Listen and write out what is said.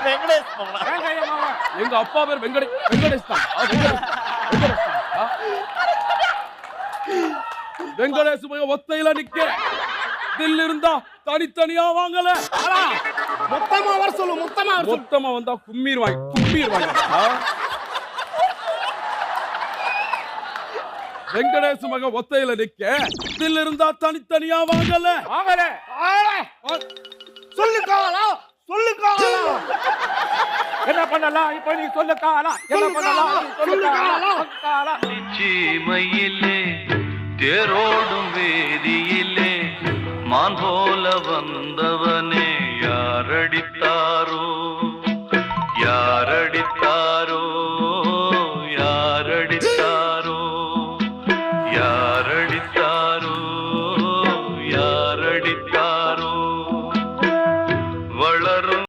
வெங்கடேஷ் எங்க அப்பா பேர் வெங்கடேஷ் தான். வெங்கடேஷ் போய் ஒத்தையில நிக்க தில் இருந்தா தனித்தனியா வாங்கல. மொத்தமா வர சொல்லு. மொத்தமா வந்தா கும்பிடுவாங்க. வெங்கடேஷ் மக ஒத்தையில நிக்க தில் இருந்தா தனித்தனியா வாங்கல. சொல்லு காலா. என்ன பண்ணலாம் இப்ப நீ சொல்லு காலா. என்ன பண்ணலாம் சொல்லு காலா. சீமையிலே தேரோடும் வேதியிலே மான் போல வந்தவனே